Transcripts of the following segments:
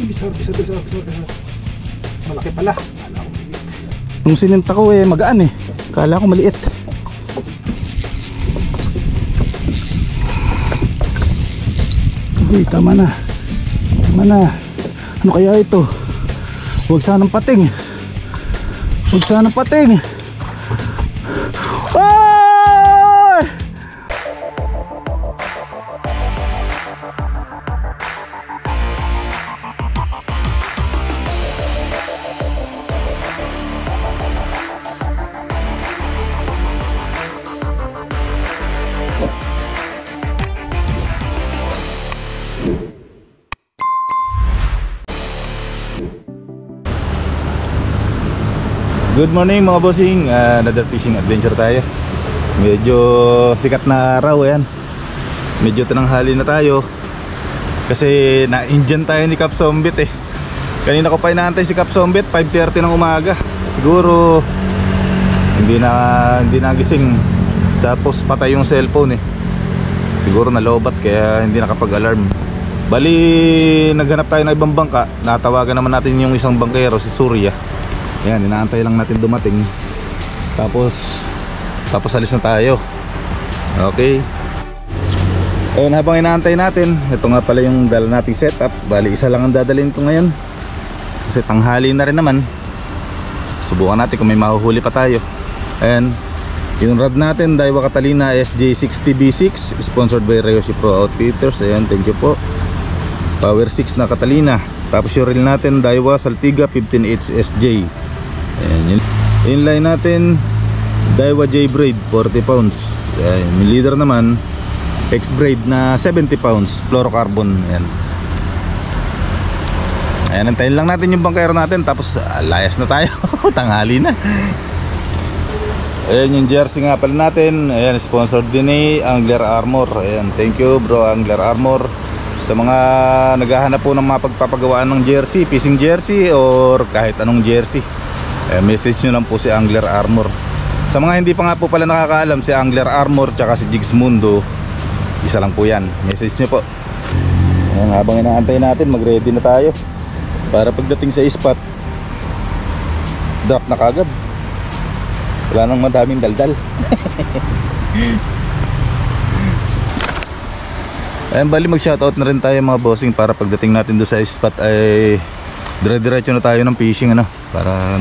bisar. Malaki pala. Kala ko maliit. Nung sininta ko magaan kala ko maliit. Uy, tama na. Ano kaya ito? Huwag sanang pating. Ay! Good morning mga bossing, another fishing adventure tayo. Medyo sikat na araw yan. Medyo tananghali na tayo. Kasi na-Indian tayo ni Cap Sombit Kanina ko pa inaantay si Cap Sombit, 5:30 ng umaga. Siguro hindi na gising. Tapos patay yung cellphone Siguro nalobat kaya hindi nakapag-alarm. Bali naghanap tayo ng ibang bangka. Natawagan naman natin yung isang bangkero, si Surya. Yan, inaantay lang natin dumating. Tapos alis na tayo. Okay. Ayun, habang inaantay natin, ito nga pala yung dala nating setup. Bali isa lang ang dadalhin ko ngayon kasi tanghali na rin naman. Subukan natin kung may mahuhuli pa tayo. Ayan, yung rod natin, Daiwa Catalina SJ60B6, sponsored by Ryoshi Pro Outfitters. Ayan, thank you po. Power 6 na Catalina. Tapos yung reel natin, Daiwa Saltiga 15H SJ. Ayan, yung line natin, Daiwa J-Braid 40 pounds. Ayan, yung leader naman, X-Braid na 70 pounds fluorocarbon. Ayan. Ayan, antayin lang natin yung bangkero natin. Tapos layas na tayo. Tanghali na. Ayan yung jersey nga pala natin. Ayan, sponsored din Angler Armor. Ayan, thank you bro Angler Armor. Sa mga naghahanap po ng mga pagpapagawaan ng jersey, fishing jersey or kahit anong jersey, message nyo lang po si Angler Armor. Sa mga hindi pa nga po pala nakakaalam, si Angler Armor tsaka si Jigs Mundo, isa lang po yan. Message nyo po. Ayan, habang inaantay natin, mag-ready na tayo para pagdating sa spot, drop na kagad. Wala nang madaming daldal. Ayan, bali mag-shoutout na rin tayo mga bossing para pagdating natin doon sa spot ay dire-diretso na tayo ng fishing para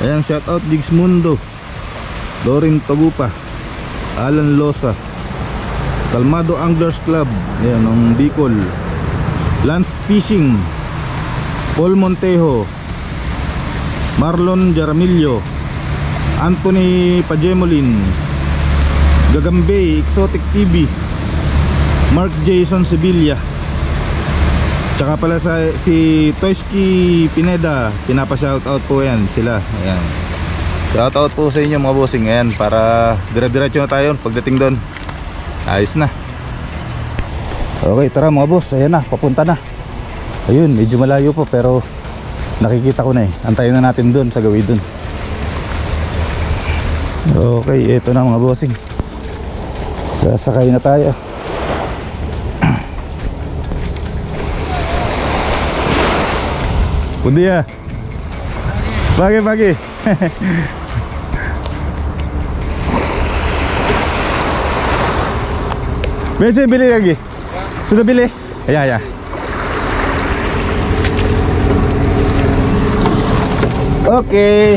Ayan, shoutout Jigs Mundo, Lorin Tagupa, Alan Losa, Calmado Anglers Club, ayan, ng Bicol, Lance Fishing, Paul Montejo, Marlon Jaramillo, Anthony Pajemolin, Gagambay Exotic TV, Mark Jason Sevilla, tsaka pala si Toyski Pineda, pinapa-shoutout po yan sila. Ayan, shoutout po sa inyo mga bossing. Ayan, para dire-diretso na tayo pagdating doon. Ayos na. Okay, tara mga boss. Ayan na, papunta na. Ayun, medyo malayo po pero nakikita ko na Antayin na natin doon sa gawin doon. Okay, eto na mga bossing. Sasakay na tayo. Buen día. Pagi. Bensin bili lagi. Sudah bili? Ya. Oke.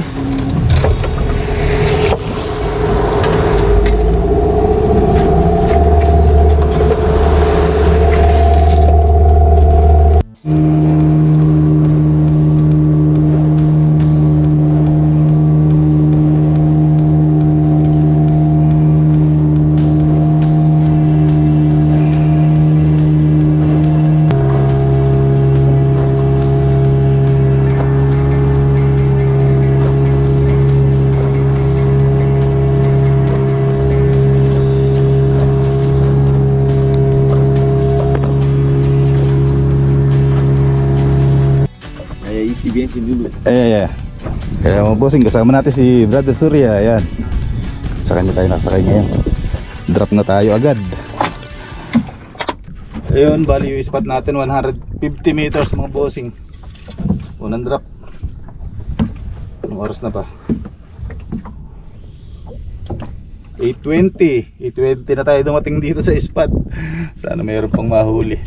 Yeah. Kaya mga bossing, kasama natin si Brother Surya. Ayan, sa kanya tayo nakasakay ngayon. Drop na tayo agad. Ayun, bali yung spot natin 150 meters mga bossing. Unang drop. Anong oras na ba? 8:20 na tayo dumating dito sa spot. Sana mayroon pang mahuli.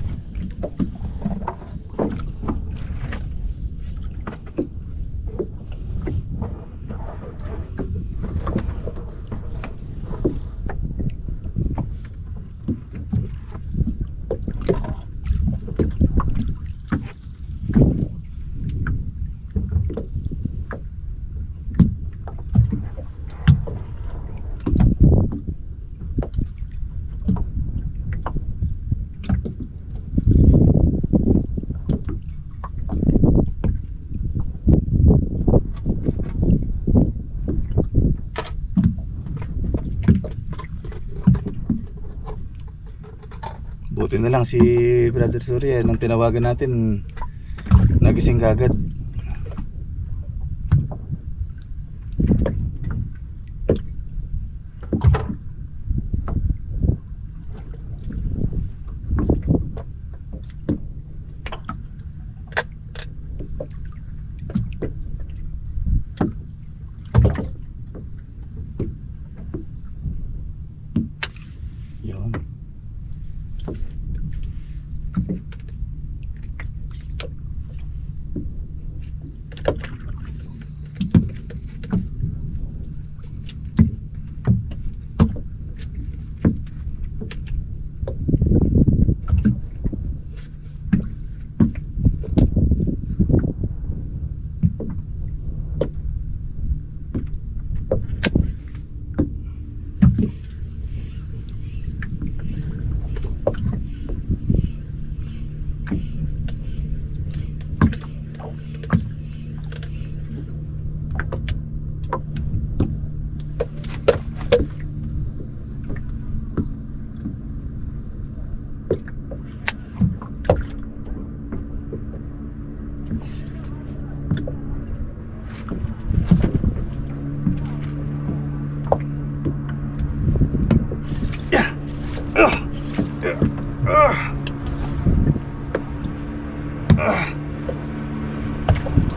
Buti na lang si Brother Surya nung tinawagan natin nagising kagad. Yun.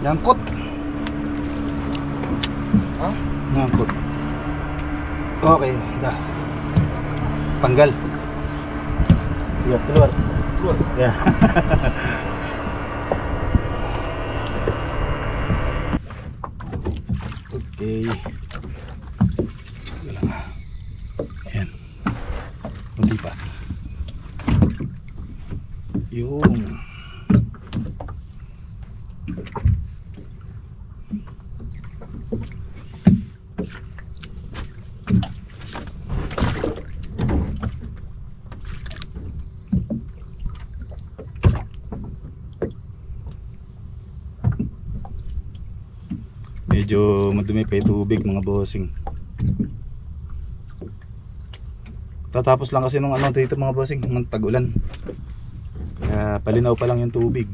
Nyangkut. Hah? Nyangkut. Okay, dah. Tanggal. Ya, keluar. Keluar. Ya. Oke. Ayan. Hindi pa. Yung. Medyo madumi pa yung tubig mga bossing. Tatapos lang kasi nung ano dito mga bossing, ng tag-ulan. Kaya palinaw pa lang yung tubig.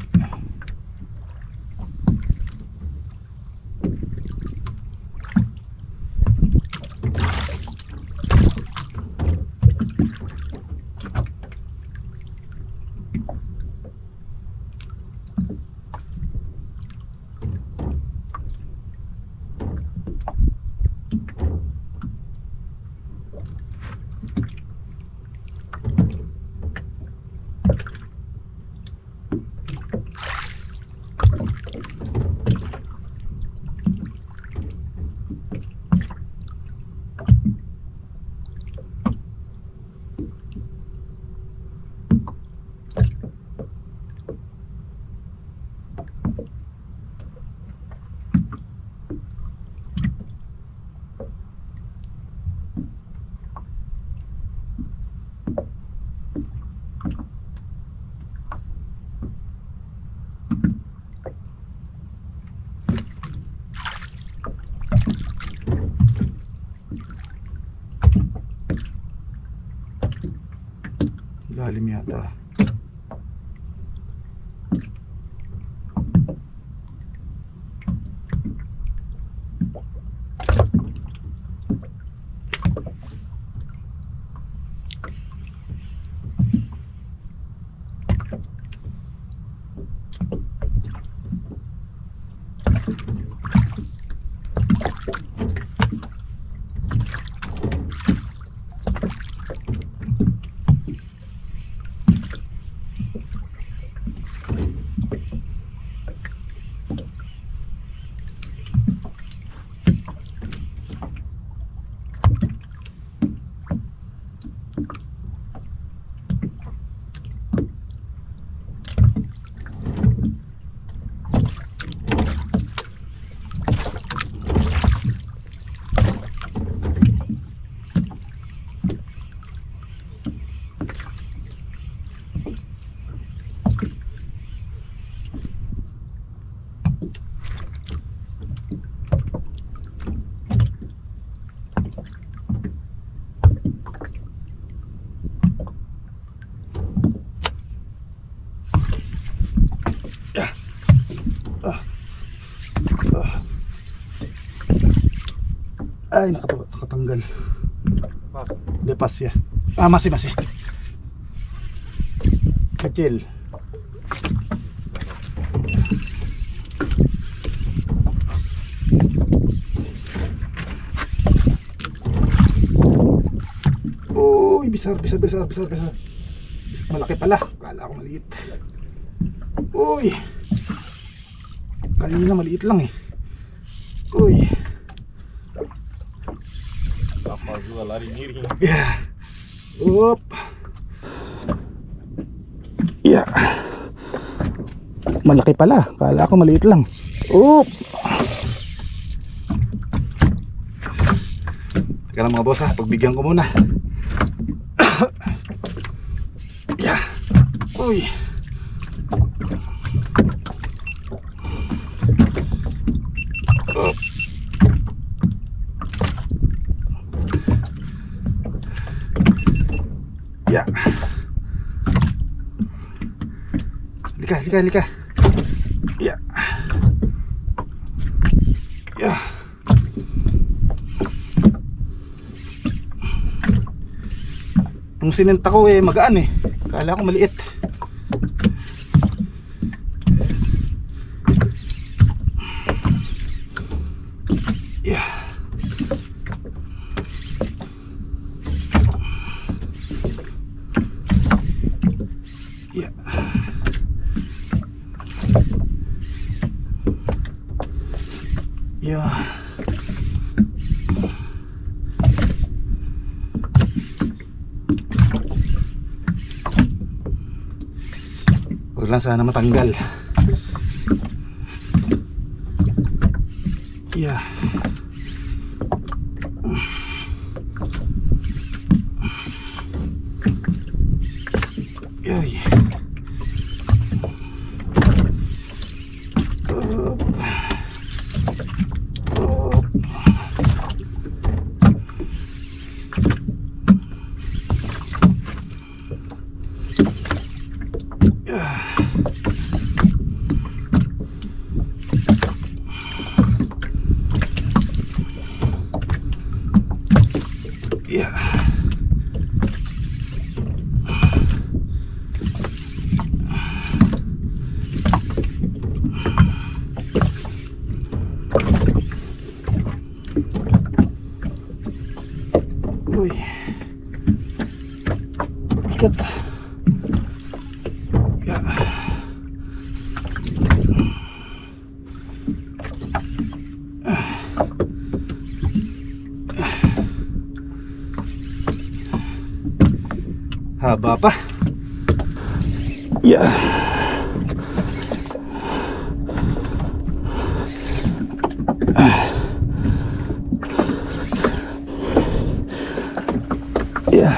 Lalim yata. Ay, nakatanggal. Lepas ya. Ah, masih. Kecil. Uy, besar. Malaki pala. Kala ko maliit. Uy. Kanina maliit lang eh. Uy. Kapal juga lari miring. Ya. Up. Ya. Malaki pala. Kala ko maliit lang. Up. Teka lang mga boss ha. Pagbigyan ko muna. Ya. Uy. Up. Ya. Lika. Ya. Ya. Nung sinenta ko magaan eh. Kala ko maliit. Ya. Ya. Ya. Huwag lang sana matanggal. Ya. Ay. Ya. Uy. Ikat. Ya. Haba pa. Ya. Ya.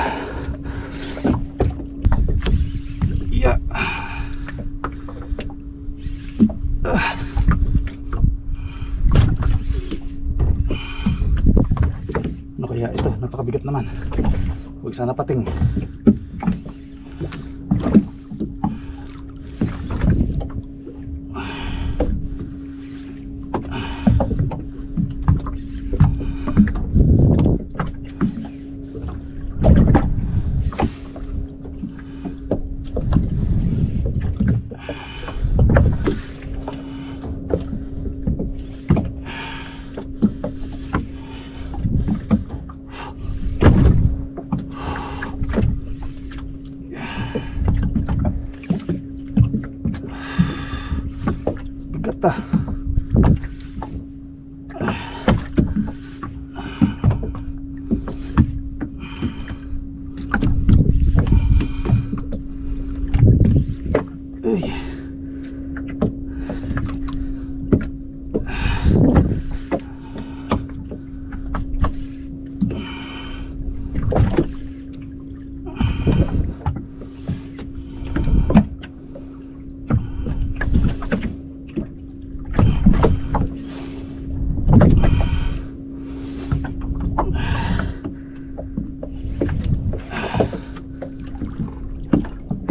Ya. Ano kaya ito? Napakabigat naman. Huwag sana pating. Bigat ah. Uy.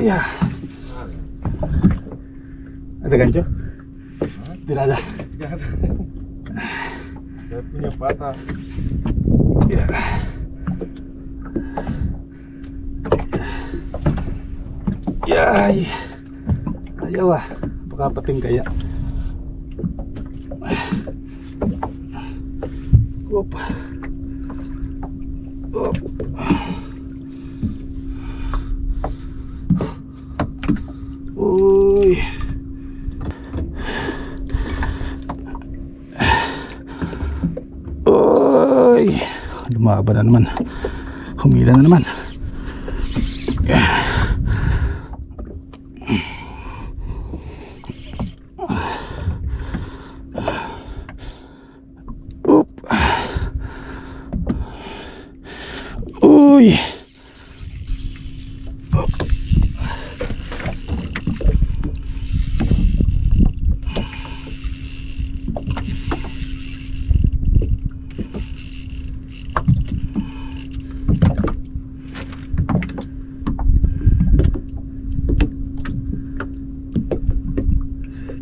Ya. Ada gancho? Tidak ada. Saya punya patah. Yeah. Yay. Ayaw ah. Baka pating kaya. Op. Op. Uy. Uy. Lumaba na naman. Humila na naman. Up. Uy. Up.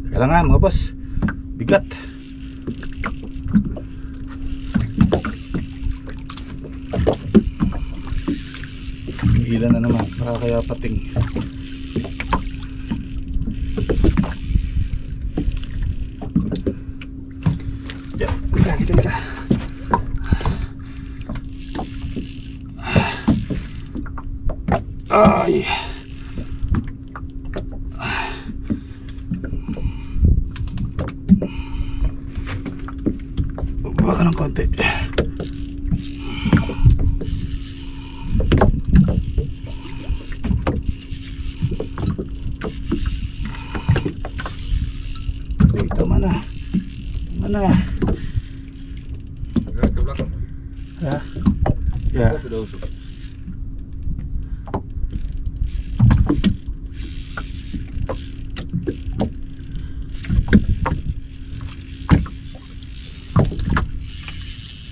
Teka lang nga mga boss. Bigat. Ilan na naman, kaya pating. Yeah, halika. Ay. Baka ng konti. Tama na. Ya. Ya.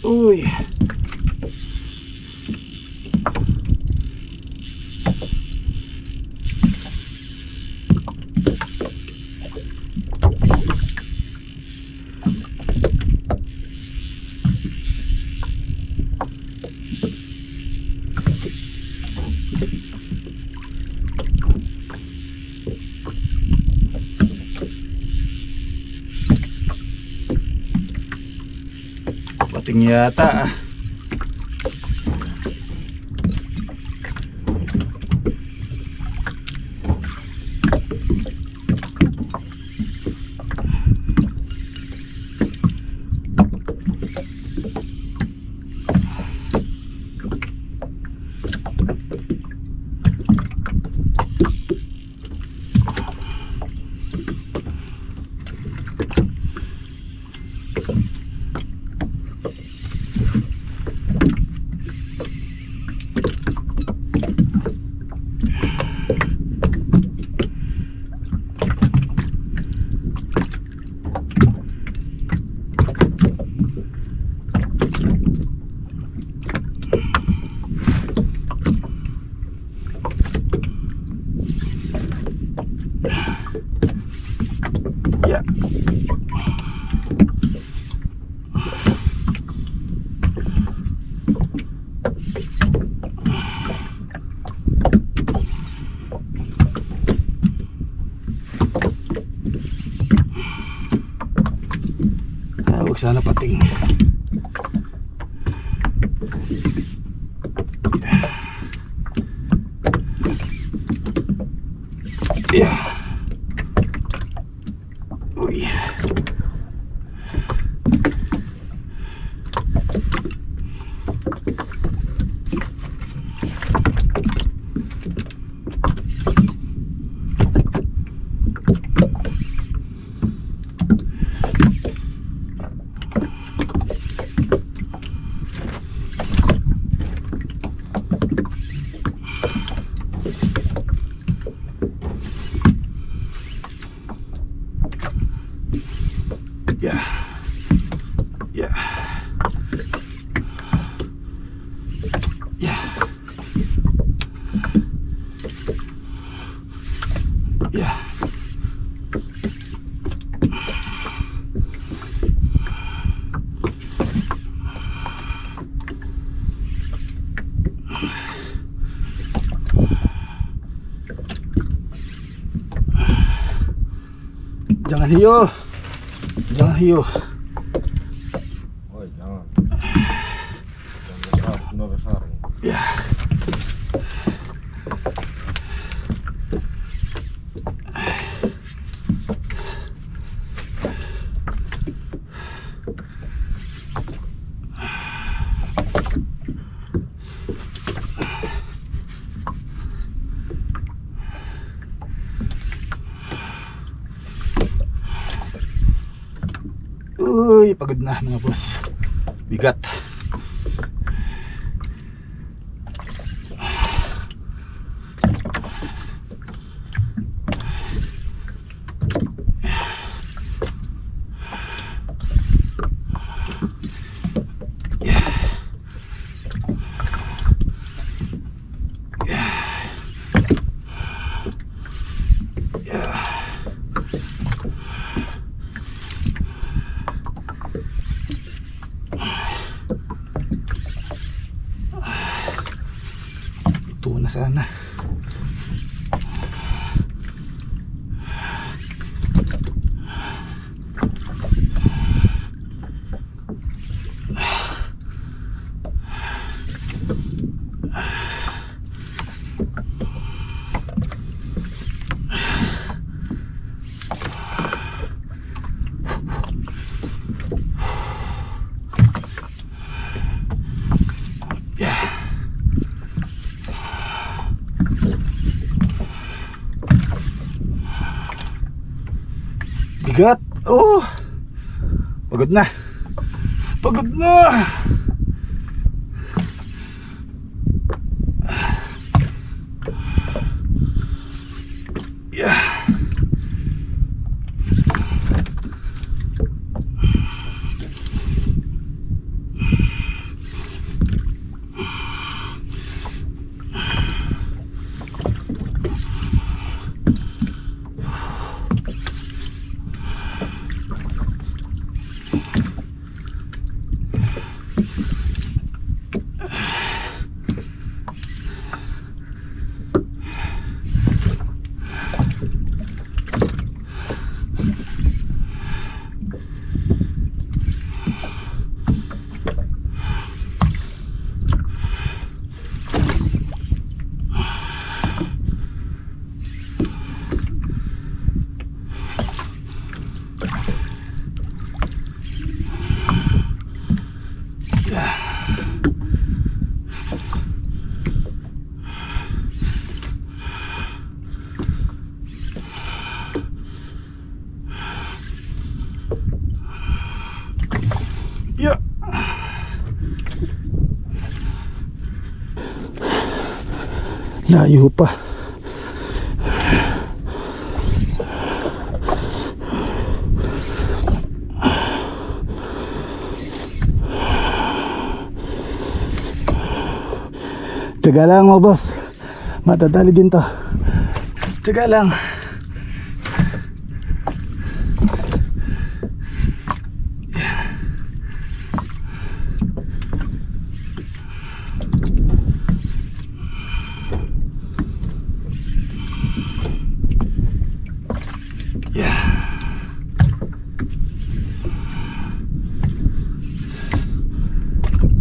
Uy. Pating yata ah. Ya. Huwag sana pating. Ya. Uy. Jangan hiyo. Jangan hiyo. Oi, jangan. Jangan besar. Ya. Uy, pagod na mga boss. Bigat. Ito na sana. Bigat. Oh. Pagod na. Pagod na. Yeah. Yeah. Layo pa. Tiyaga lang mo boss. Matadali din to. Tiyaga lang.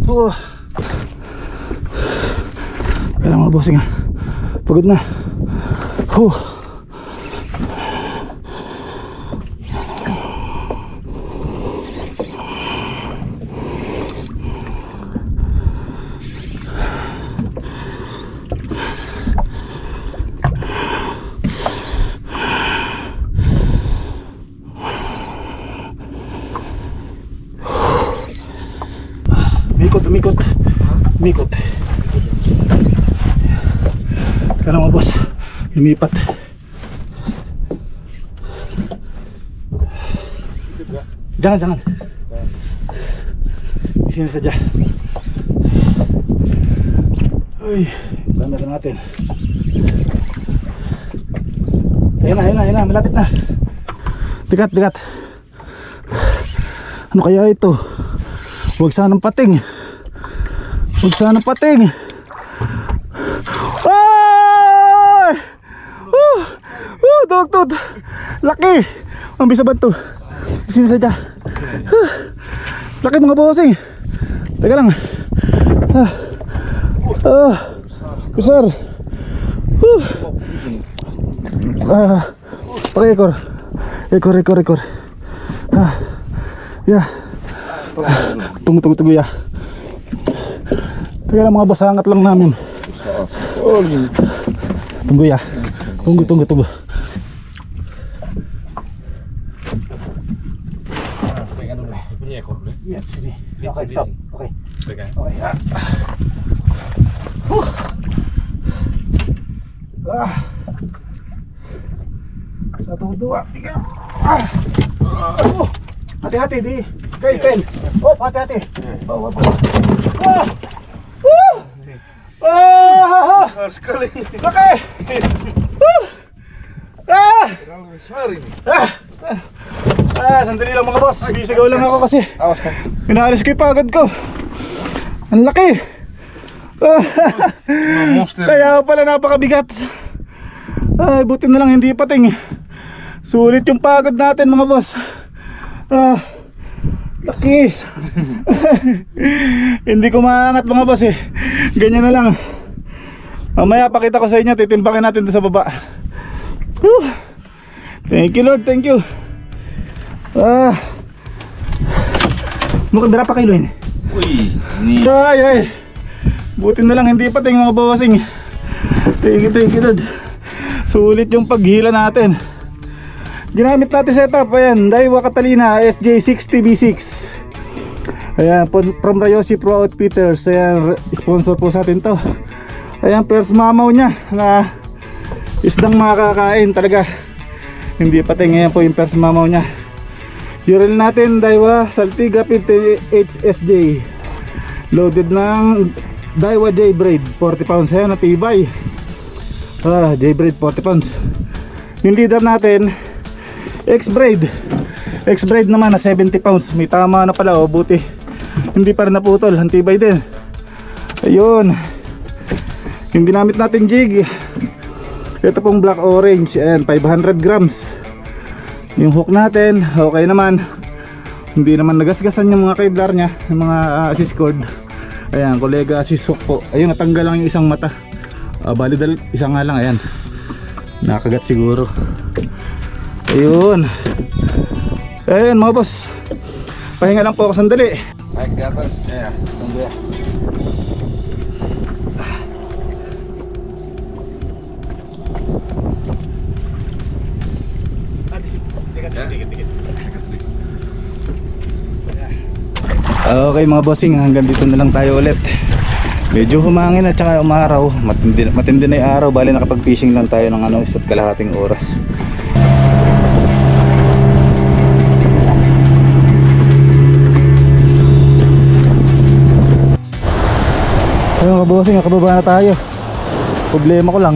Oh. Kailangan mga bossing ha. Pagod na. Umikot. Kaya mga boss, lumipat. Jangan. Di sini saja. Uy, gamit na natin. Ayan na, malapit na. Dekat. Ano kaya ito? Huwag sanang pating. Ay! Dugtod. Laki. Ang bisa ba ito? Sinasadya. Laki mga bossing. Teka lang. Besar. Pakai ekor. Ekor. Ya. Tunggu ya. Teka lang mga boss, angat lang namin. Tunggu ya. Tunggu. Punya ekor dulu. Lihat sini. Oke, Lihat. stop. Oke. Pegang. Oke, ya. Satu, dua, tiga. Hati-hati di kain. Hati-hati. Bawa. Besar sekali. Oke. Terlalu besar ini. Sandali lang mga boss. Bisigaw lang ako kasi Awas kan. inaalis ko yung pagod ko. Ang laki. Monster. Kaya pala napakabigat. Ay, buti na lang hindi pating. Sulit yung pagod natin mga boss. Laki. Hindi ko maangat mga boss eh. Ganyan na lang. Mamaya pakita ko sa inyo. Titimbakin natin sa baba. Thank you Lord, thank you. Mukhang berapa kilo ini? Wih, ini Ay. Buti na lang hindi pating mga bossing. Thank you Lord. Sulit yung paghila natin. Ginamit natin setup. Ayan, Daiwa Catalina SJ60B6. Ayan, from Rayoshi Pro Outfitters. Ayan, sponsor po sa atin to. Ayan, first mamaw nya na isdang makakain talaga. Hindi pating. Ayan po yung first mamaw nya. Reel natin Daiwa Saltiga 50HSJ. Loaded ng Daiwa J-Braid 40 pounds. Ayan, natibay. J-Braid 40 pounds. Yung leader natin X-Braid naman na 70 pounds. May tama na pala, buti hindi pa rin naputol. Antibay din. Ayun. Yung ginamit natin jig, ito pong black orange. Ayan, 500 grams. Yung hook natin okay naman. Hindi naman nagasgasan yung mga kevlar nya, yung mga assist cord. Ayan, kolega assist hook po. Ayun, natanggal lang yung isang mata. Bali isa nga lang. Ayan, nakagat siguro. Ayun mga boss, pahinga lang po ako sandali. naik di atas. Ya, Tunggu ya. Okay mga bossing, hanggang dito na lang tayo ulit. Medyo humangin at saka umaraw. Matindi na yung araw. Bali nakapag-fishing lang tayo ng isa't kalahating oras. Ayun mga bossing, nakababa na tayo. Problema ko lang,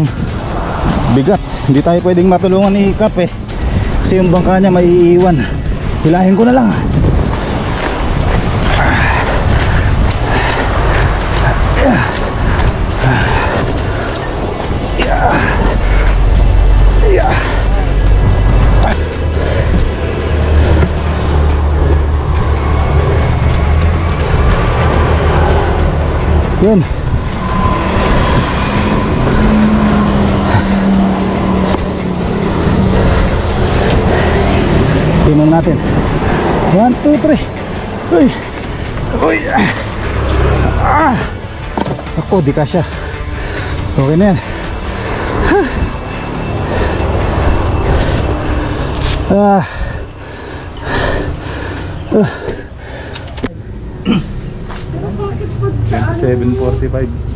bigat. Hindi tayo pwedeng matulungan ni Kap eh, kasi yung bangka niya may iiwan. Hilahin ko na lang. Yun. Tingnan natin. 1, 2, 3. Uy. Uy. Ako, di kasya. Okay na yan. Ah. 7:45.